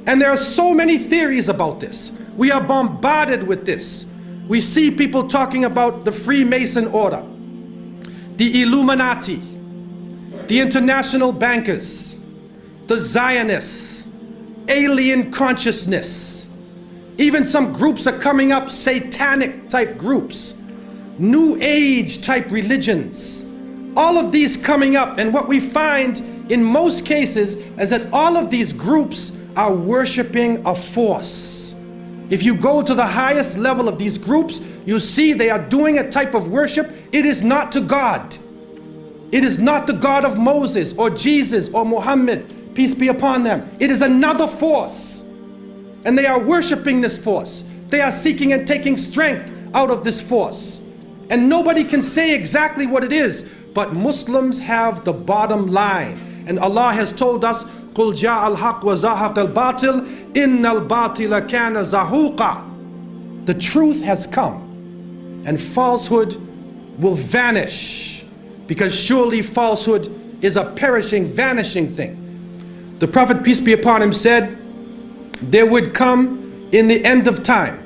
And there are so many theories about this. We are bombarded with this. We see people talking about the Freemason order, the Illuminati, the international bankers, the Zionists, alien consciousness. Even some groups are coming up, satanic type groups, New Age type religions. All of these coming up, and what we find in most cases is that all of these groups are worshiping a force. If you go to the highest level of these groups, you see they are doing a type of worship. It is not to God. It is not the God of Moses or Jesus or Muhammad, peace be upon them. It is another force. And they are worshiping this force. They are seeking and taking strength out of this force. And nobody can say exactly what it is, but Muslims have the bottom line. And Allah has told us, قُلْ جَاءَ الْحَقُّ وَزَهَقَ الْبَاطِلِ إِنَّ الْبَاطِلَ كَانَ زَهُوقًا. The truth has come, and falsehood will vanish, because surely falsehood is a perishing, vanishing thing. The Prophet, peace be upon him, said, there would come in the end of time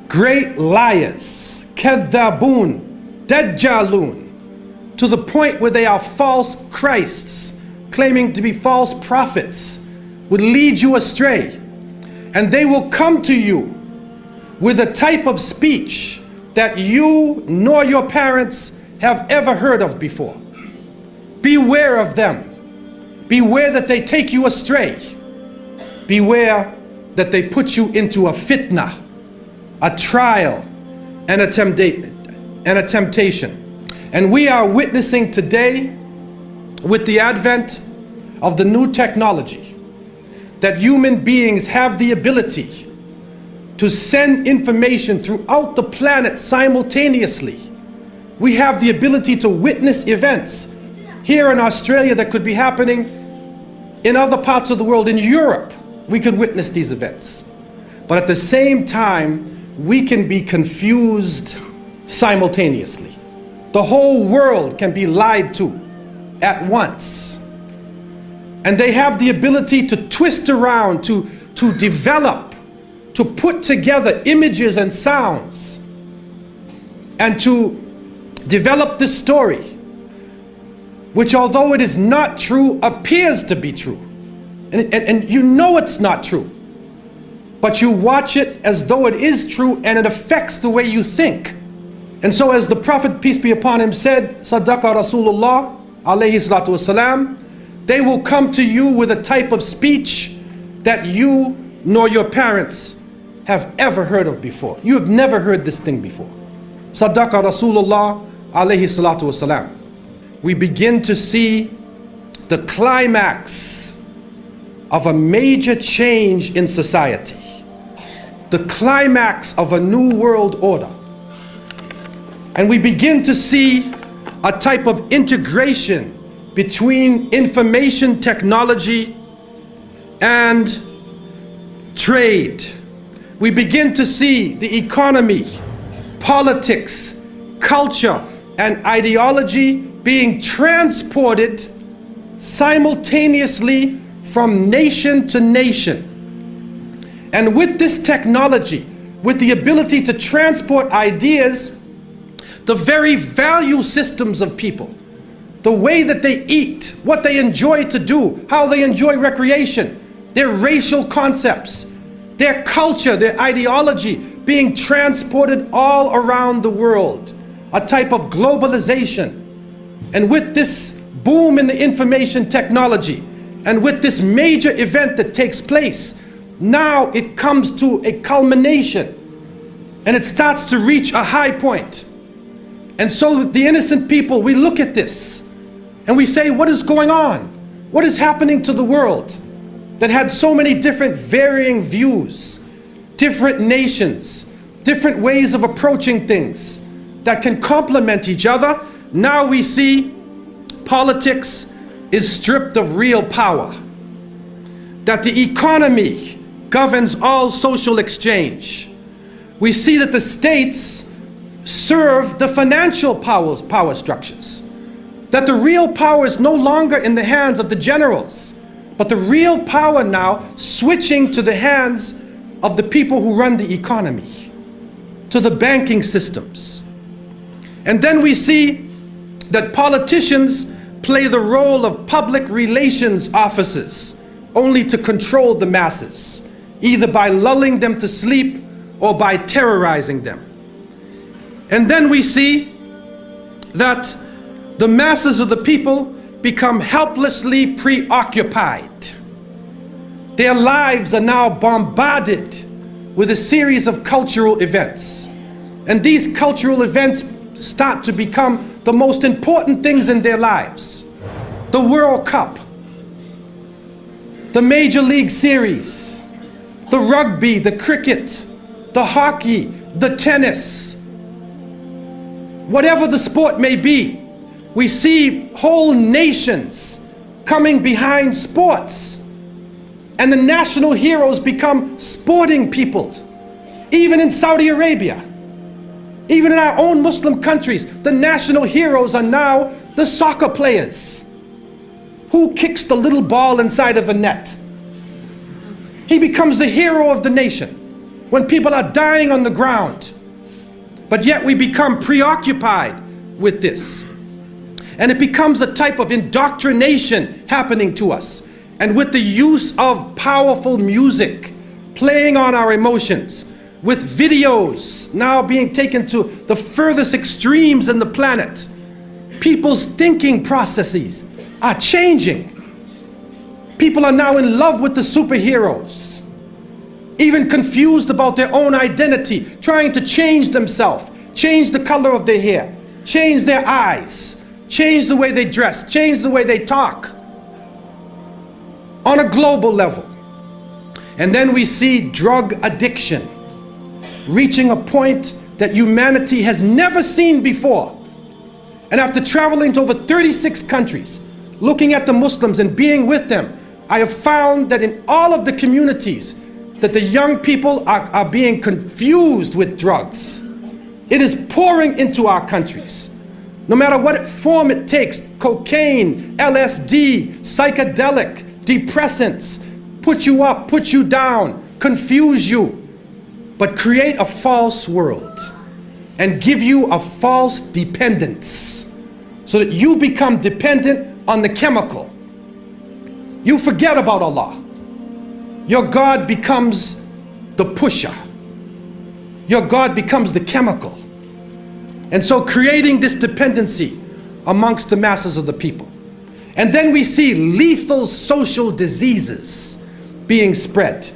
great liars, kadhabun, dajjalun, to the point where they are false Christs, claiming to be false prophets, would lead you astray. And they will come to you with a type of speech that you nor your parents have ever heard of before. Beware of them. Beware that they take you astray. Beware that they put you into a fitna, a trial, and a temptation. And we are witnessing today, with the advent of the new technology, that human beings have the ability to send information throughout the planet simultaneously. We have the ability to witness events here in Australia that could be happening in other parts of the world. In Europe, we could witness these events. But at the same time, we can be confused simultaneously. The whole world can be lied to at once. And they have the ability to twist around, to develop, to put together images and sounds, and to develop this story, which, although it is not true, appears to be true. And you know it's not true, but you watch it as though it is true, and it affects the way you think. And so, as the Prophet, peace be upon him, said, Sadaqa Rasulullah alayhi salatu wasalam, they will come to you with a type of speech that you nor your parents have ever heard of before. You have never heard this thing before. Sadaqa Rasulullah alayhi salatu wasalam. We begin to see the climax of a major change in society, the climax of a new world order. And we begin to see a type of integration between information technology and trade. We begin to see the economy, politics, culture, and ideology being transported simultaneously from nation to nation. And with this technology, with the ability to transport ideas, the very value systems of people, the way that they eat, what they enjoy to do, how they enjoy recreation, their racial concepts, their culture, their ideology being transported all around the world, a type of globalization. And with this boom in the information technology, and with this major event that takes place, now it comes to a culmination, and it starts to reach a high point. And so the innocent people, we look at this and we say, what is going on? What is happening to the world that had so many different varying views, different nations, different ways of approaching things that can complement each other? Now we see politics is stripped of real power, that the economy governs all social exchange. We see that the states serve the financial power structures, that the real power is no longer in the hands of the generals, But the real power now switching to the hands of the people who run the economy, to the banking systems. And then we see that politicians play the role of public relations officers only to control the masses, either by lulling them to sleep or by terrorizing them. And then we see that the masses of the people become helplessly preoccupied. Their lives are now bombarded with a series of cultural events. And these cultural events start to become the most important things in their lives. The World Cup, the Major League Series, the rugby, the cricket, the hockey, the tennis. Whatever the sport may be, we see whole nations coming behind sports. And the national heroes become sporting people. Even in Saudi Arabia, even in our own Muslim countries, the national heroes are now the soccer players. Who kicks the little ball inside of a net? He becomes the hero of the nation when people are dying on the ground. But yet we become preoccupied with this. And it becomes a type of indoctrination happening to us. And with the use of powerful music playing on our emotions, with videos now being taken to the furthest extremes in the planet, people's thinking processes are changing. People are now in love with the superheroes, even confused about their own identity, trying to change themselves, change the color of their hair, change their eyes, change the way they dress, change the way they talk on a global level. And then we see drug addiction reaching a point that humanity has never seen before. And after traveling to over 36 countries, looking at the Muslims and being with them, I have found that in all of the communities that the young people are being confused with drugs. It is pouring into our countries. No matter what form it takes, cocaine, LSD, psychedelic, depressants, put you up, put you down, confuse you, but create a false world and give you a false dependence so that you become dependent on the chemical. You forget about Allah. Your God becomes the pusher. Your God becomes the chemical. And so creating this dependency amongst the masses of the people. And then we see lethal social diseases being spread.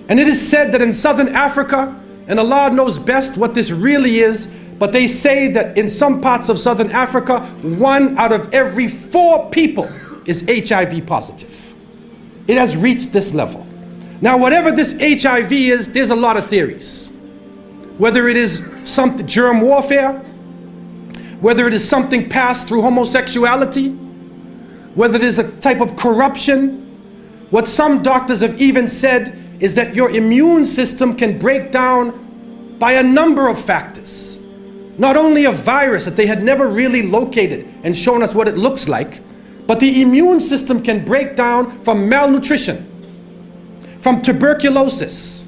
And it is said that in southern Africa, and Allah knows best what this really is, but they say that in some parts of southern Africa, 1 out of every 4 people is HIV positive. It has reached this level. Now, whatever this HIV is, there's a lot of theories. Whether it is some germ warfare, whether it is something passed through homosexuality, whether it is a type of corruption. What some doctors have even said is that your immune system can break down by a number of factors. Not only a virus that they had never really located and shown us what it looks like, but the immune system can break down from malnutrition, from tuberculosis,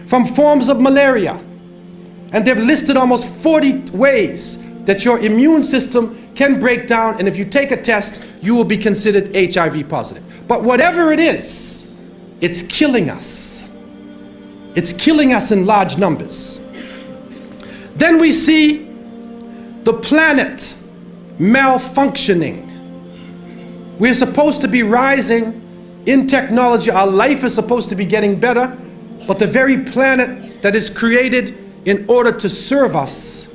from forms of malaria. And they've listed almost 40 ways that your immune system can break down, and if you take a test, you will be considered HIV positive. But whatever it is, it's killing us. It's killing us in large numbers. Then we see the planet malfunctioning. We're supposed to be rising in technology. Our life is supposed to be getting better, but the very planet that is created in order to serve us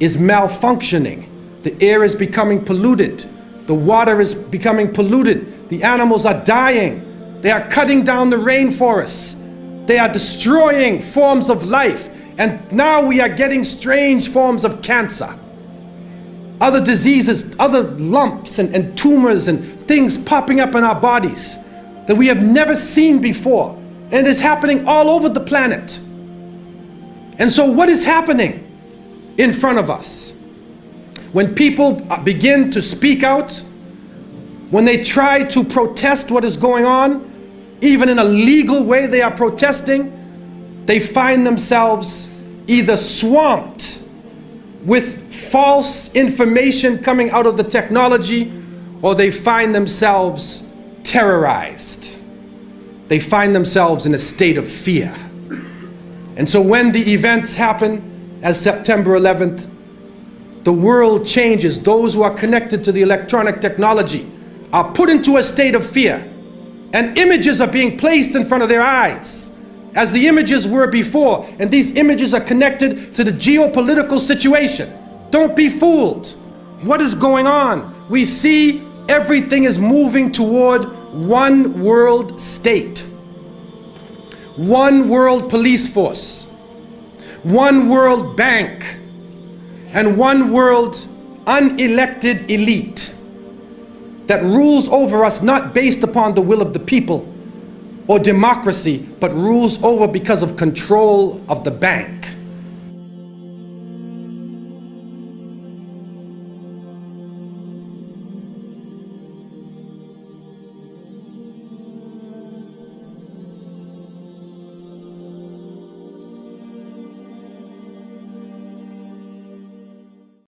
is malfunctioning. The air is becoming polluted. The water is becoming polluted. The animals are dying. They are cutting down the rainforests. They are destroying forms of life. And now we are getting strange forms of cancer. Other diseases, other lumps and tumors and things popping up in our bodies that we have never seen before. And it is happening all over the planet. And so what is happening in front of us? When people begin to speak out, when they try to protest what is going on, even in a legal way they are protesting, they find themselves either swamped with false information coming out of the technology, or they find themselves terrorized. They find themselves in a state of fear. And so when the events happen, as September 11th, the world changes. Those who are connected to the electronic technology are put into a state of fear, and images are being placed in front of their eyes, as the images were before, and these images are connected to the geopolitical situation. Don't be fooled. What is going on? We see everything is moving toward one world state, one world police force, one world bank, and one world unelected elite that rules over us, not based upon the will of the people or democracy, but rules over because of control of the bank.